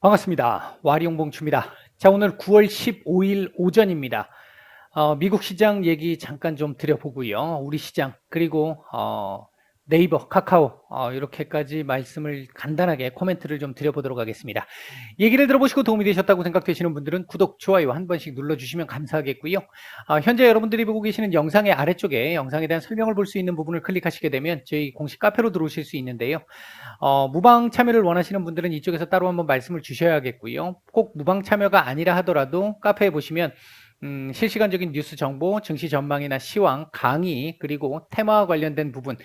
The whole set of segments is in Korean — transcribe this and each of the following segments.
반갑습니다. 와리용봉추입니다. 자, 오늘 9월 15일 오전입니다. 미국 시장 얘기 잠깐 좀 드려보고요. 우리 시장, 그리고 네이버, 카카오, 이렇게까지 말씀을 간단하게 코멘트를 좀 드려보도록 하겠습니다. 얘기를 들어보시고 도움이 되셨다고 생각되시는 분들은 구독, 좋아요 한 번씩 눌러주시면 감사하겠고요. 현재 여러분들이 보고 계시는 영상의 아래쪽에 영상에 대한 설명을 볼 수 있는 부분을 클릭하시게 되면 저희 공식 카페로 들어오실 수 있는데요. 무방 참여를 원하시는 분들은 이쪽에서 따로 한번 말씀을 주셔야겠고요. 꼭 무방 참여가 아니라 하더라도 카페에 보시면 실시간적인 뉴스 정보, 증시 전망이나 시황, 강의, 그리고 테마와 관련된 부분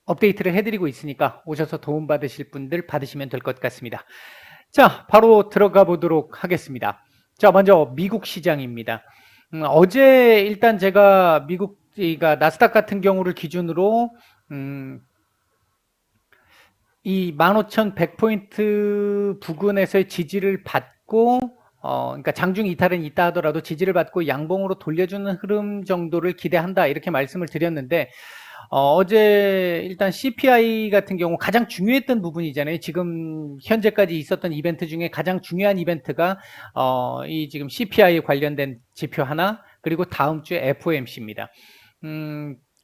업데이트를 해드리고 있으니까 오셔서 도움받으실 분들 받으시면 될 것 같습니다. 자, 바로 들어가 보도록 하겠습니다. 자, 먼저 미국 시장입니다. 어제 일단 제가 미국 나스닥 같은 경우를 기준으로 이 15,100포인트 부근에서의 지지를 받고 그러니까 장중 이탈은 있다 하더라도 지지를 받고 양봉으로 돌려주는 흐름 정도를 기대한다 이렇게 말씀을 드렸는데 어제 일단 CPI 같은 경우 가장 중요했던 부분이잖아요. 지금 현재까지 있었던 이벤트 중에 가장 중요한 이벤트가 이 지금 CPI 관련된 지표 하나, 그리고 다음 주에 FOMC입니다.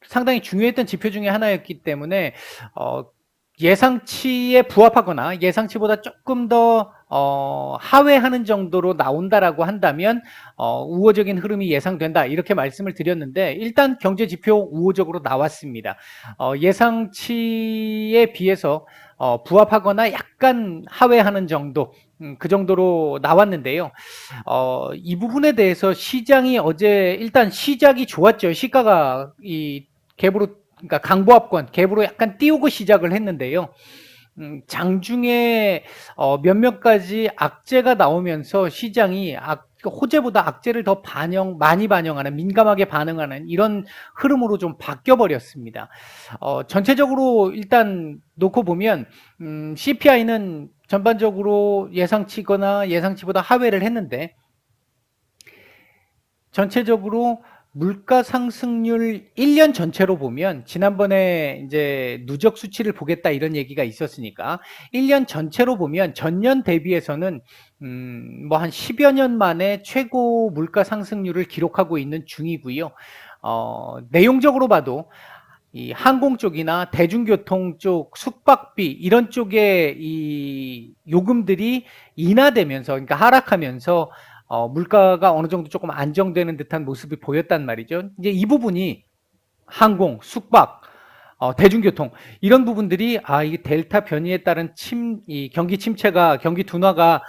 상당히 중요했던 지표 중에 하나였기 때문에 예상치에 부합하거나 예상치보다 조금 더 하회하는 정도로 나온다라고 한다면 우호적인 흐름이 예상된다 이렇게 말씀을 드렸는데, 일단 경제 지표 우호적으로 나왔습니다. 예상치에 비해서 부합하거나 약간 하회하는 정도, 그 정도로 나왔는데요. 이 부분에 대해서 시장이 어제 일단 시작이 좋았죠. 시가가 이 갭으로, 그러니까 강보합권 갭으로 약간 띄우고 시작을 했는데요. 장중에 몇몇 가지 악재가 나오면서 시장이 호재보다 악재를 더 많이 반영하는, 민감하게 반응하는 이런 흐름으로 좀 바뀌어 버렸습니다. 전체적으로 일단 놓고 보면 CPI는 전반적으로 예상치거나 예상치보다 하회를 했는데, 전체적으로 물가 상승률 1년 전체로 보면, 지난번에 이제 누적 수치를 보겠다 이런 얘기가 있었으니까 1년 전체로 보면 전년 대비해서는 뭐 한 10여 년 만에 최고 물가 상승률을 기록하고 있는 중이고요. 내용적으로 봐도 이 항공 쪽이나 대중교통 쪽, 숙박비 이런 쪽에 이 요금들이 인하되면서, 그러니까 하락하면서 물가가 어느 정도 조금 안정되는 듯한 모습이 보였단 말이죠. 이제 이 부분이 항공, 숙박, 대중교통 이런 부분들이 이 델타 변이에 따른 이 경기 침체가, 경기 둔화가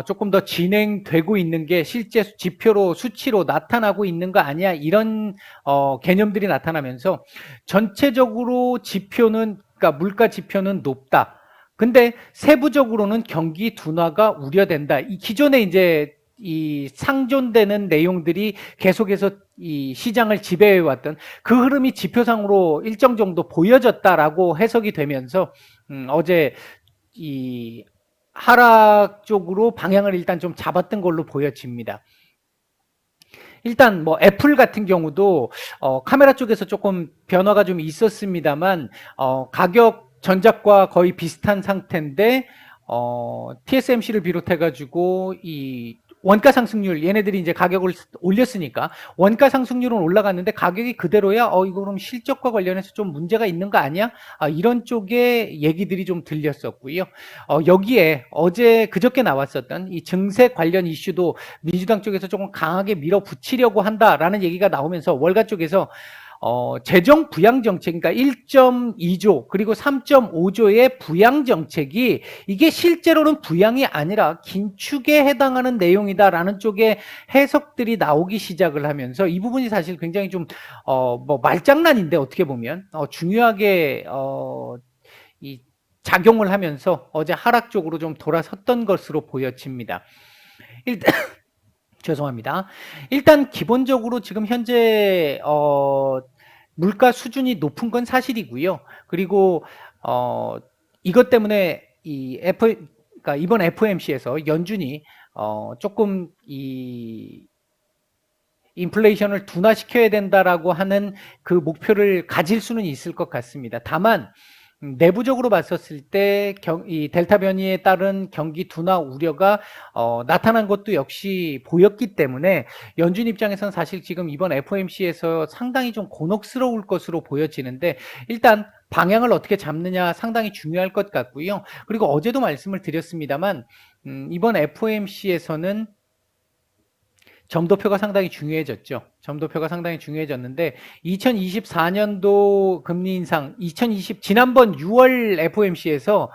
조금 더 진행되고 있는 게 실제 지표로, 수치로 나타나고 있는 거 아니야, 이런 개념들이 나타나면서 전체적으로 지표는, 그러니까 물가 지표는 높다. 근데 세부적으로는 경기 둔화가 우려된다. 이 기존에 이제 이 상존되는 내용들이 계속해서 이 시장을 지배해왔던 그 흐름이 지표상으로 일정 정도 보여졌다라고 해석이 되면서 어제 이 하락 쪽으로 방향을 일단 좀 잡았던 걸로 보여집니다. 일단 뭐 애플 같은 경우도 카메라 쪽에서 조금 변화가 좀 있었습니다만 가격 전작과 거의 비슷한 상태인데 TSMC를 비롯해 가지고 이 원가 상승률, 얘네들이 이제 가격을 올렸으니까 원가 상승률은 올라갔는데 가격이 그대로야. 이거 그럼 실적과 관련해서 좀 문제가 있는 거 아니야? 이런 쪽의 얘기들이 좀 들렸었고요. 여기에 어제 그저께 나왔었던 이 증세 관련 이슈도 민주당 쪽에서 조금 강하게 밀어붙이려고 한다라는 얘기가 나오면서 월가 쪽에서 재정 부양 정책, 그러니까 1.2조 그리고 3.5조의 부양 정책이 이게 실제로는 부양이 아니라 긴축에 해당하는 내용이다라는 쪽의 해석들이 나오기 시작을 하면서, 이 부분이 사실 굉장히 좀 뭐 말장난인데 어떻게 보면 중요하게 이 작용을 하면서 어제 하락 쪽으로 좀 돌아섰던 것으로 보여집니다. 일단 죄송합니다. 일단 기본적으로 지금 현재 물가 수준이 높은 건 사실이고요. 그리고 이것 때문에 그러니까 이번 FOMC에서 연준이 조금 이 인플레이션을 둔화시켜야 된다라고 하는 그 목표를 가질 수는 있을 것 같습니다. 다만 내부적으로 봤었을 때 이 델타 변이에 따른 경기 둔화 우려가 나타난 것도 역시 보였기 때문에 연준 입장에서는 사실 지금 이번 FOMC에서 상당히 좀 곤혹스러울 것으로 보여지는데 일단 방향을 어떻게 잡느냐 상당히 중요할 것 같고요. 그리고 어제도 말씀을 드렸습니다만 이번 FOMC에서는 점도표가 상당히 중요해졌죠. 점도표가 상당히 중요해졌는데 2024년도 금리 인상, 지난번 6월 FOMC에서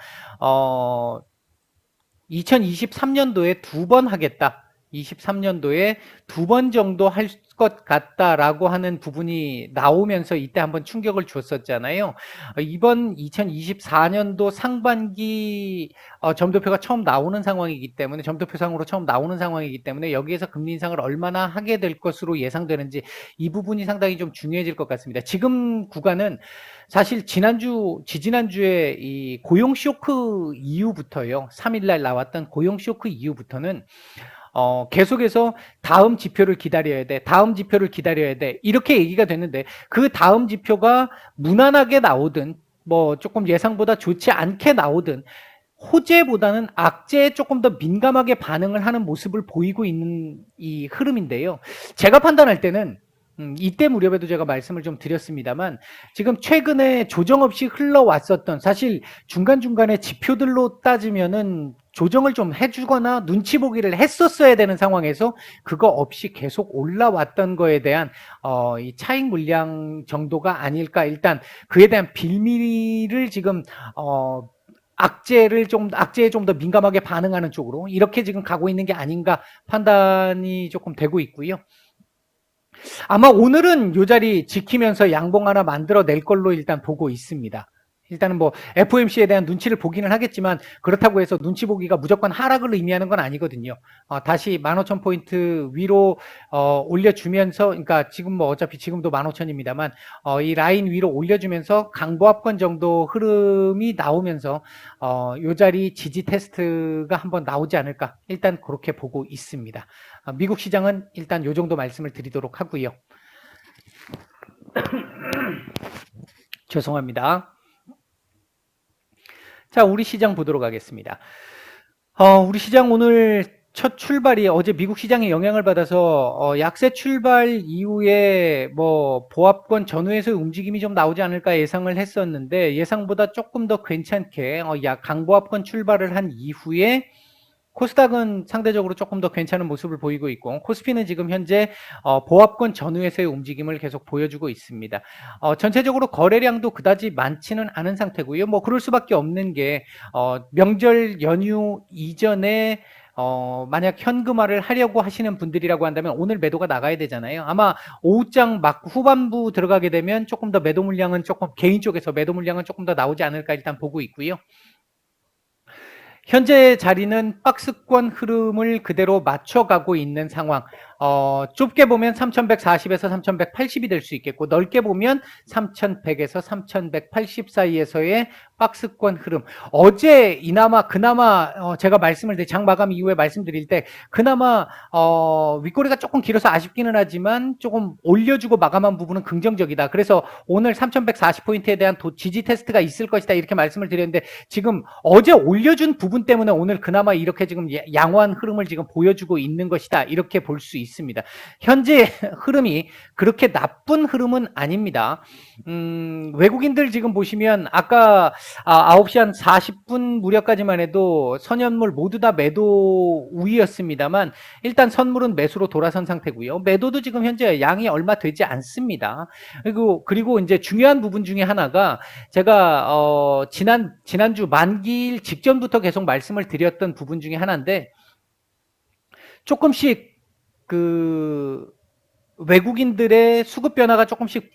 2023년도에 2번 하겠다. 23년도에 2번 정도 할 것 같다라고 하는 부분이 나오면서 이때 한번 충격을 줬었잖아요. 이번 2024년도 상반기 점도표가 처음 나오는 상황이기 때문에 점도표상으로 처음 나오는 상황이기 때문에 여기에서 금리 인상을 얼마나 하게 될 것으로 예상되는지 이 부분이 상당히 좀 중요해질 것 같습니다. 지금 구간은 사실 지지난주에 이 고용 쇼크 이후부터요. 3일날 나왔던 고용 쇼크 이후부터는 계속해서 다음 지표를 기다려야 돼. 다음 지표를 기다려야 돼. 이렇게 얘기가 됐는데 그 다음 지표가 무난하게 나오든 뭐 조금 예상보다 좋지 않게 나오든 호재보다는 악재에 조금 더 민감하게 반응을 하는 모습을 보이고 있는 이 흐름인데요. 제가 판단할 때는 이때 무렵에도 제가 말씀을 좀 드렸습니다만 지금 최근에 조정 없이 흘러왔었던 사실 중간중간에 지표들로 따지면은 조정을 좀 해주거나 눈치 보기를 했었어야 되는 상황에서 그거 없이 계속 올라왔던 거에 대한 이 차익 물량 정도가 아닐까. 일단 그에 대한 빌미를 지금 악재에 좀 더 민감하게 반응하는 쪽으로 이렇게 지금 가고 있는 게 아닌가 판단이 조금 되고 있고요. 아마 오늘은 이 자리 지키면서 양봉 하나 만들어낼 걸로 일단 보고 있습니다. 일단은 뭐 FOMC에 대한 눈치를 보기는 하겠지만 그렇다고 해서 눈치 보기가 무조건 하락을 의미하는 건 아니거든요. 다시 15,000포인트 위로 올려주면서 그러니까 지금 뭐 어차피 지금도 15,000입니다만 이 라인 위로 올려주면서 강보합권 정도 흐름이 나오면서 이 자리 지지 테스트가 한번 나오지 않을까 일단 그렇게 보고 있습니다. 미국 시장은 일단 이 정도 말씀을 드리도록 하고요. 죄송합니다. 자, 우리 시장 보도록 하겠습니다. 우리 시장 오늘 첫 출발이 어제 미국 시장에 영향을 받아서 약세 출발 이후에 뭐 보합권 전후에서의 움직임이 좀 나오지 않을까 예상을 했었는데 예상보다 조금 더 괜찮게 강보합권 출발을 한 이후에 코스닥은 상대적으로 조금 더 괜찮은 모습을 보이고 있고 코스피는 지금 현재 보합권 전후에서의 움직임을 계속 보여주고 있습니다. 전체적으로 거래량도 그다지 많지는 않은 상태고요. 뭐 그럴 수밖에 없는 게 명절 연휴 이전에 만약 현금화를 하려고 하시는 분들이라고 한다면 오늘 매도가 나가야 되잖아요. 아마 오후장 막 후반부 들어가게 되면 조금 더 매도 물량은 조금 개인 쪽에서 매도 물량은 조금 더 나오지 않을까 일단 보고 있고요. 현재 자리는 박스권 흐름을 그대로 맞춰가고 있는 상황. 좁게 보면 3140에서 3180이 될 수 있겠고 넓게 보면 3100에서 3180 사이에서의 박스권 흐름. 어제 그나마 제가 말씀을 장 마감 이후에 말씀드릴 때 그나마 윗꼬리가 조금 길어서 아쉽기는 하지만 조금 올려주고 마감한 부분은 긍정적이다. 그래서 오늘 3140포인트에 대한 지지 테스트가 있을 것이다 이렇게 말씀을 드렸는데 지금 어제 올려준 부분 때문에 오늘 그나마 이렇게 지금 양호한 흐름을 지금 보여주고 있는 것이다 이렇게 볼 수 있습니다. 현재 흐름이 그렇게 나쁜 흐름은 아닙니다. 외국인들 지금 보시면 아까 9시 한 40분 무렵까지만 해도 선연물 모두 다 매도 우위였습니다만 일단 선물은 매수로 돌아선 상태고요. 매도도 지금 현재 양이 얼마 되지 않습니다. 그리고 이제 중요한 부분 중에 하나가 제가 지난주 만기일 직전부터 계속 말씀을 드렸던 부분 중에 하나인데 조금씩 그 외국인들의 수급 변화가 조금씩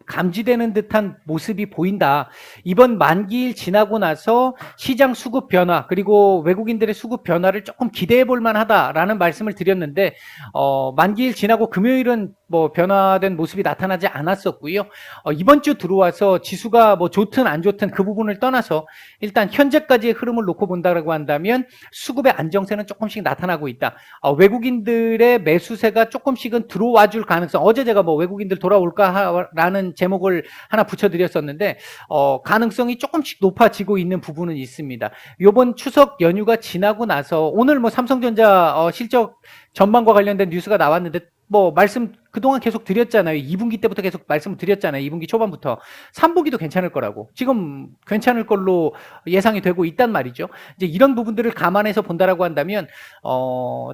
감지되는 듯한 모습이 보인다. 이번 만기일 지나고 나서 시장 수급 변화 그리고 외국인들의 수급 변화를 조금 기대해 볼 만하다라는 말씀을 드렸는데 만기일 지나고 금요일은 뭐 변화된 모습이 나타나지 않았었고요. 이번 주 들어와서 지수가 뭐 좋든 안 좋든 그 부분을 떠나서 일단 현재까지의 흐름을 놓고 본다고 한다면 수급의 안정세는 조금씩 나타나고 있다. 외국인들의 매수세가 조금씩은 들어와 줄 가능성. 어제 제가 뭐 외국인들 돌아올까라는 이런 제목을 하나 붙여드렸었는데 가능성이 조금씩 높아지고 있는 부분은 있습니다. 이번 추석 연휴가 지나고 나서 오늘 뭐 삼성전자 실적 전망과 관련된 뉴스가 나왔는데 뭐 말씀 그동안 계속 드렸잖아요. 2분기 때부터 계속 말씀을 드렸잖아요. 2분기 초반부터 3분기도 괜찮을 거라고 지금 괜찮을 걸로 예상이 되고 있단 말이죠. 이제 이런 부분들을 감안해서 본다라고 한다면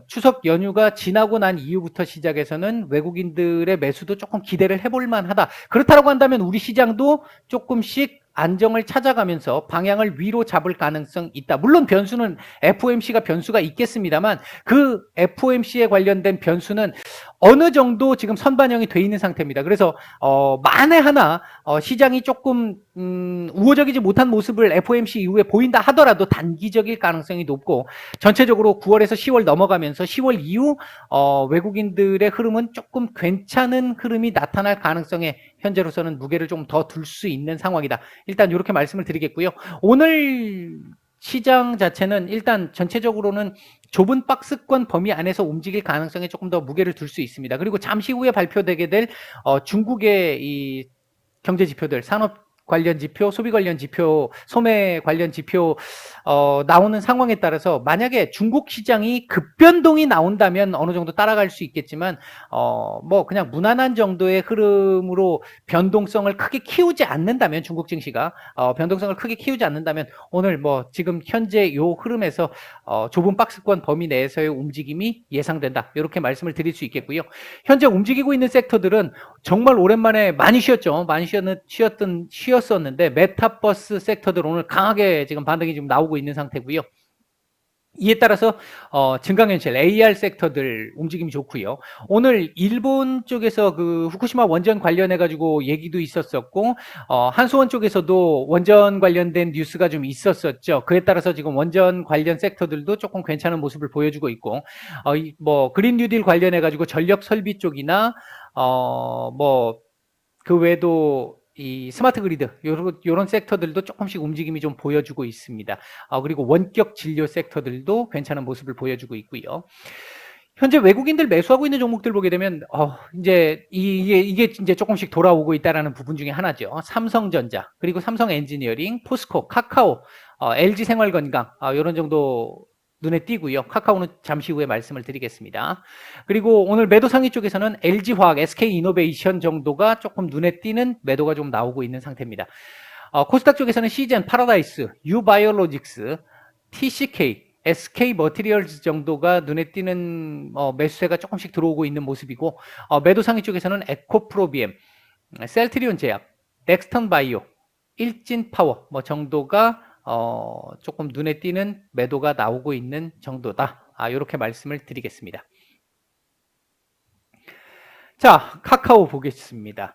추석 연휴가 지나고 난 이후부터 시작해서는 외국인들의 매수도 조금 기대를 해볼 만하다. 그렇다라고 한다면 우리 시장도 조금씩 안정을 찾아가면서 방향을 위로 잡을 가능성 있다. 물론 변수는 FOMC가 변수가 있겠습니다만 그 FOMC에 관련된 변수는 어느 정도 지금 선반영이 돼 있는 상태입니다. 그래서 만에 하나 시장이 조금 우호적이지 못한 모습을 FOMC 이후에 보인다 하더라도 단기적일 가능성이 높고 전체적으로 9월에서 10월 넘어가면서 10월 이후 외국인들의 흐름은 조금 괜찮은 흐름이 나타날 가능성에 현재로서는 무게를 좀 더 둘 수 있는 상황이다. 일단 이렇게 말씀을 드리겠고요. 오늘 시장 자체는 일단 전체적으로는 좁은 박스권 범위 안에서 움직일 가능성에 조금 더 무게를 둘 수 있습니다. 그리고 잠시 후에 발표되게 될 중국의 이 경제 지표들, 산업 관련 지표, 소비 관련 지표, 소매 관련 지표 나오는 상황에 따라서 만약에 중국 시장이 급변동이 나온다면 어느 정도 따라갈 수 있겠지만 뭐 그냥 무난한 정도의 흐름으로 변동성을 크게 키우지 않는다면 중국 증시가 변동성을 크게 키우지 않는다면 오늘 뭐 지금 현재 요 흐름에서 좁은 박스권 범위 내에서의 움직임이 예상된다. 이렇게 말씀을 드릴 수 있겠고요. 현재 움직이고 있는 섹터들은 정말 오랜만에 많이 쉬었죠. 많이 쉬었었는데 메타버스 섹터들 오늘 강하게 지금 반등이 지금 나오고 있는 상태고요. 이에 따라서 증강현실 AR 섹터들 움직임이 좋고요. 오늘 일본 쪽에서 그 후쿠시마 원전 관련해 가지고 얘기도 있었었고 한수원 쪽에서도 원전 관련된 뉴스가 좀 있었었죠. 그에 따라서 지금 원전 관련 섹터들도 조금 괜찮은 모습을 보여주고 있고 뭐 그린 뉴딜 관련해 가지고 전력 설비 쪽이나 뭐 그 외에도 이 스마트 그리드 요런 섹터들도 조금씩 움직임이 좀 보여주고 있습니다. 그리고 원격 진료 섹터들도 괜찮은 모습을 보여주고 있고요. 현재 외국인들 매수하고 있는 종목들 보게 되면 이제 이게 이제 조금씩 돌아오고 있다라는 부분 중에 하나죠. 삼성전자, 그리고 삼성 엔지니어링, 포스코, 카카오, LG 생활건강 이런 정도 눈에 띄고요. 카카오는 잠시 후에 말씀을 드리겠습니다. 그리고 오늘 매도 상위 쪽에서는 LG화학, SK이노베이션 정도가 조금 눈에 띄는 매도가 좀 나오고 있는 상태입니다. 코스닥 쪽에서는 시젠, 파라다이스, 유바이오로직스, TCK, SK머티리얼즈 정도가 눈에 띄는 매수세가 조금씩 들어오고 있는 모습이고 매도 상위 쪽에서는 에코프로비엠, 셀트리온 제약, 넥스턴 바이오, 일진파워 뭐 정도가 조금 눈에 띄는 매도가 나오고 있는 정도다. 이렇게 말씀을 드리겠습니다. 자, 카카오 보겠습니다.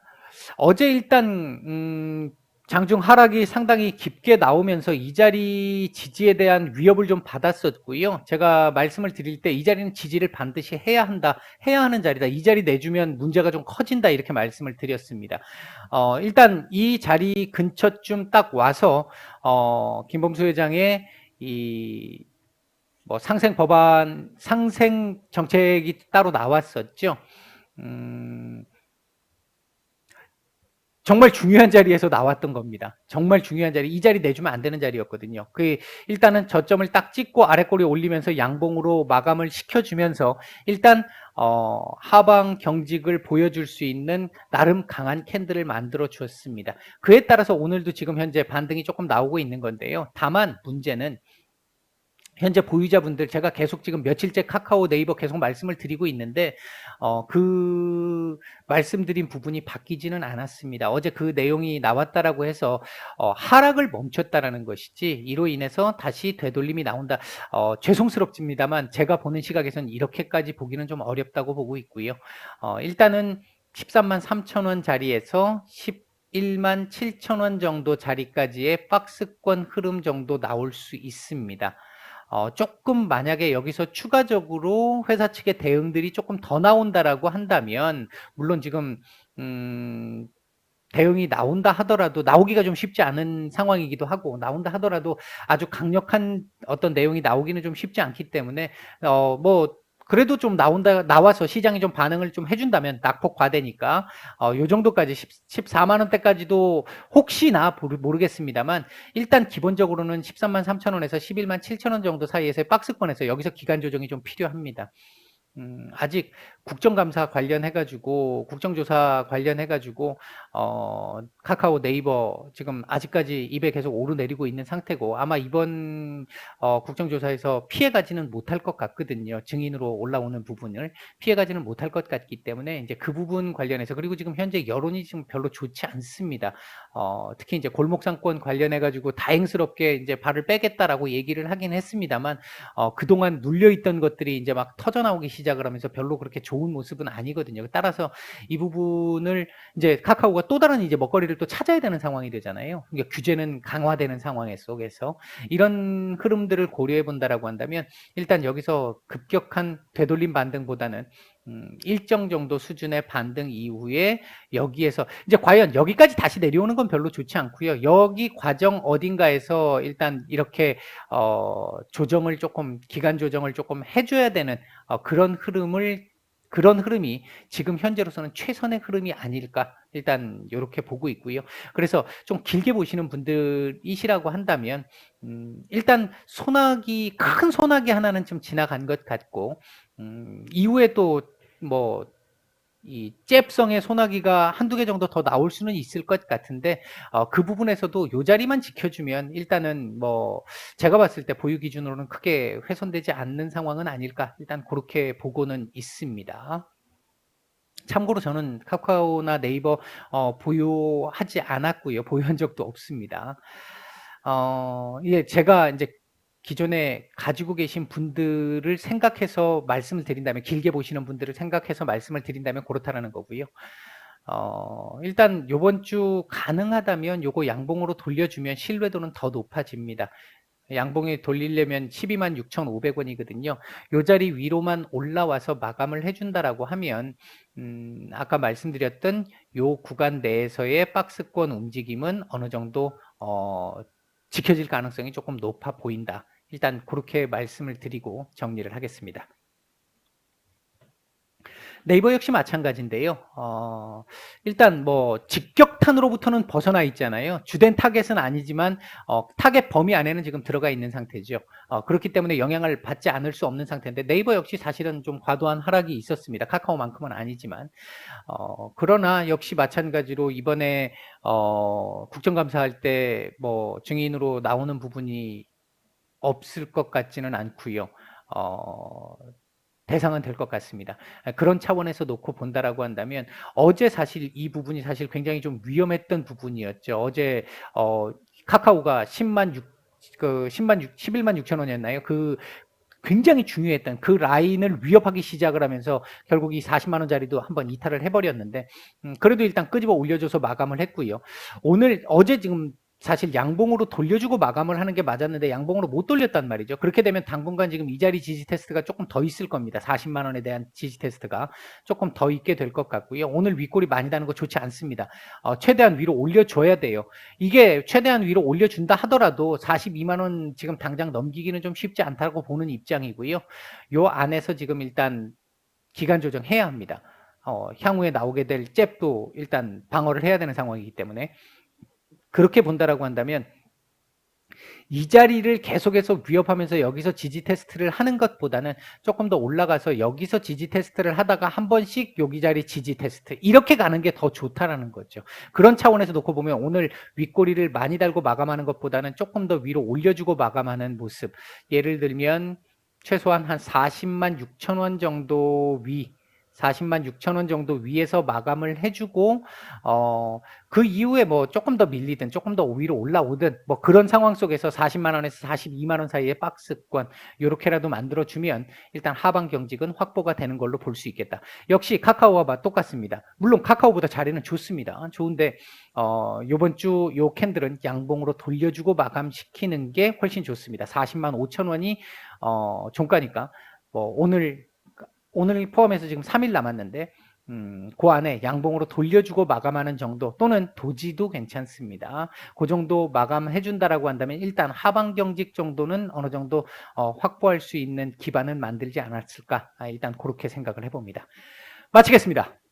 어제 일단 장중 하락이 상당히 깊게 나오면서 이 자리 지지에 대한 위협을 좀 받았었고요. 제가 말씀을 드릴 때 이 자리는 지지를 반드시 해야 한다, 해야 하는 자리다. 이 자리 내주면 문제가 좀 커진다 이렇게 말씀을 드렸습니다. 일단 이 자리 근처쯤 딱 와서 김범수 회장의 이 뭐 상생 법안, 상생 정책이 따로 나왔었죠. 정말 중요한 자리에서 나왔던 겁니다. 정말 중요한 자리, 이 자리 내주면 안 되는 자리였거든요. 일단은 저점을 딱 찍고 아래꼬리 올리면서 양봉으로 마감을 시켜주면서 일단 하방 경직을 보여줄 수 있는 나름 강한 캔들을 만들어 주었습니다. 그에 따라서 오늘도 지금 현재 반등이 조금 나오고 있는 건데요. 다만 문제는 현재 보유자분들, 제가 계속 지금 며칠째 카카오, 네이버 계속 말씀을 드리고 있는데 그 말씀드린 부분이 바뀌지는 않았습니다. 어제 그 내용이 나왔다라고 해서 하락을 멈췄다라는 것이지 이로 인해서 다시 되돌림이 나온다. 죄송스럽습니다만 제가 보는 시각에서는 이렇게까지 보기는 좀 어렵다고 보고 있고요. 일단은 13만 3천 원 자리에서 11만 7천 원 정도 자리까지의 박스권 흐름 정도 나올 수 있습니다. 조금 만약에 여기서 추가적으로 회사 측의 대응들이 조금 더 나온다라고 한다면 물론 지금 대응이 나온다 하더라도 나오기가 좀 쉽지 않은 상황이기도 하고 나온다 하더라도 아주 강력한 어떤 내용이 나오기는 좀 쉽지 않기 때문에 뭐 그래도 좀 나와서 시장이 좀 반응을 좀 해준다면 낙폭 과대니까 요 정도까지 14만 원대까지도 혹시나 모르겠습니다만 일단 기본적으로는 13만 3천 원에서 11만 7천 원 정도 사이에서의 박스권에서 여기서 기간 조정이 좀 필요합니다. 아직 국정감사 관련해가지고, 국정조사 관련해가지고, 카카오 네이버 지금 아직까지 입에 계속 오르내리고 있는 상태고, 아마 이번, 국정조사에서 피해가지는 못할 것 같거든요. 증인으로 올라오는 부분을 피해가지는 못할 것 같기 때문에, 이제 그 부분 관련해서, 그리고 지금 현재 여론이 지금 별로 좋지 않습니다. 특히 이제 골목상권 관련해가지고 다행스럽게 이제 발을 빼겠다라고 얘기를 하긴 했습니다만, 그동안 눌려있던 것들이 이제 막 터져나오기 시작을 하면서 별로 그렇게 좋은 모습은 아니거든요. 따라서 이 부분을 이제 카카오가 또 다른 이제 먹거리를 또 찾아야 되는 상황이 되잖아요. 그러니까 규제는 강화되는 상황 속에서 이런 흐름들을 고려해 본다라고 한다면 일단 여기서 급격한 되돌림 반등보다는 일정 정도 수준의 반등 이후에 여기에서 이제 과연 여기까지 다시 내려오는 건 별로 좋지 않고요. 여기 과정 어딘가에서 일단 이렇게 조정을 조금 기간 조정을 조금 해줘야 되는 그런 흐름이 지금 현재로서는 최선의 흐름이 아닐까 일단 이렇게 보고 있고요. 그래서 좀 길게 보시는 분들이시라고 한다면 일단 큰 소나기 하나는 좀 지나간 것 같고 이후에 또 뭐 이 잽성의 소나기가 한두 개 정도 더 나올 수는 있을 것 같은데 그 부분에서도 요 자리만 지켜주면 일단은 뭐 제가 봤을 때 보유 기준으로는 크게 훼손되지 않는 상황은 아닐까 일단 그렇게 보고는 있습니다. 참고로 저는 카카오나 네이버 보유하지 않았고요. 보유한 적도 없습니다. 예, 제가 이제 기존에 가지고 계신 분들을 생각해서 말씀을 드린다면, 길게 보시는 분들을 생각해서 말씀을 드린다면 그렇다라는 거고요. 일단 요번 주 가능하다면 요거 양봉으로 돌려주면 신뢰도는 더 높아집니다. 양봉에 돌리려면 12만 6,500원이거든요. 요 자리 위로만 올라와서 마감을 해준다라고 하면 아까 말씀드렸던 요 구간 내에서의 박스권 움직임은 어느 정도 지켜질 가능성이 조금 높아 보인다. 일단 그렇게 말씀을 드리고 정리를 하겠습니다. 네이버 역시 마찬가지인데요. 일단 뭐 직격탄으로부터는 벗어나 있잖아요. 주된 타겟은 아니지만 타겟 범위 안에는 지금 들어가 있는 상태죠. 그렇기 때문에 영향을 받지 않을 수 없는 상태인데 네이버 역시 사실은 좀 과도한 하락이 있었습니다. 카카오만큼은 아니지만 그러나 역시 마찬가지로 이번에 국정감사할 때 뭐 증인으로 나오는 부분이 없을 것 같지는 않고요. 대상은 될 것 같습니다. 그런 차원에서 놓고 본다라고 한다면 어제 사실 이 부분이 사실 굉장히 좀 위험했던 부분이었죠. 어제 카카오가 11만 6천 원이었나요? 그 굉장히 중요했던 그 라인을 위협하기 시작을 하면서 결국 이 40만 원짜리도 한번 이탈을 해버렸는데 그래도 일단 끄집어 올려줘서 마감을 했고요. 어제 지금 사실 양봉으로 돌려주고 마감을 하는 게 맞았는데 양봉으로 못 돌렸단 말이죠. 그렇게 되면 당분간 지금 이 자리 지지 테스트가 조금 더 있을 겁니다. 40만 원에 대한 지지 테스트가 조금 더 있게 될 것 같고요. 오늘 윗골이 많이 다는 거 좋지 않습니다. 최대한 위로 올려줘야 돼요. 이게 최대한 위로 올려준다 하더라도 42만 원 지금 당장 넘기기는 좀 쉽지 않다고 보는 입장이고요. 요 안에서 지금 일단 기간 조정해야 합니다. 향후에 나오게 될 잽도 일단 방어를 해야 되는 상황이기 때문에 그렇게 본다라고 한다면 이 자리를 계속해서 위협하면서 여기서 지지 테스트를 하는 것보다는 조금 더 올라가서 여기서 지지 테스트를 하다가 한 번씩 여기 자리 지지 테스트 이렇게 가는 게 더 좋다라는 거죠. 그런 차원에서 놓고 보면 오늘 윗꼬리를 많이 달고 마감하는 것보다는 조금 더 위로 올려주고 마감하는 모습. 예를 들면 최소한 한 40만 6천 원 정도 40만 6천 원 정도 위에서 마감을 해주고 그 이후에 뭐 조금 더 밀리든 조금 더 위로 올라오든 뭐 그런 상황 속에서 40만 원에서 42만 원 사이의 박스권 이렇게라도 만들어주면 일단 하방 경직은 확보가 되는 걸로 볼 수 있겠다. 역시 카카오와 똑같습니다. 물론 카카오보다 자리는 좋습니다. 좋은데 요번 주 요 캔들은 양봉으로 돌려주고 마감시키는 게 훨씬 좋습니다. 40만 5천 원이 종가니까 뭐 오늘 포함해서 지금 3일 남았는데 그 안에 양봉으로 돌려주고 마감하는 정도 또는 도지도 괜찮습니다. 그 정도 마감해 준다라고 한다면 일단 하방 경직 정도는 어느 정도 확보할 수 있는 기반은 만들지 않았을까? 일단 그렇게 생각을 해봅니다. 마치겠습니다.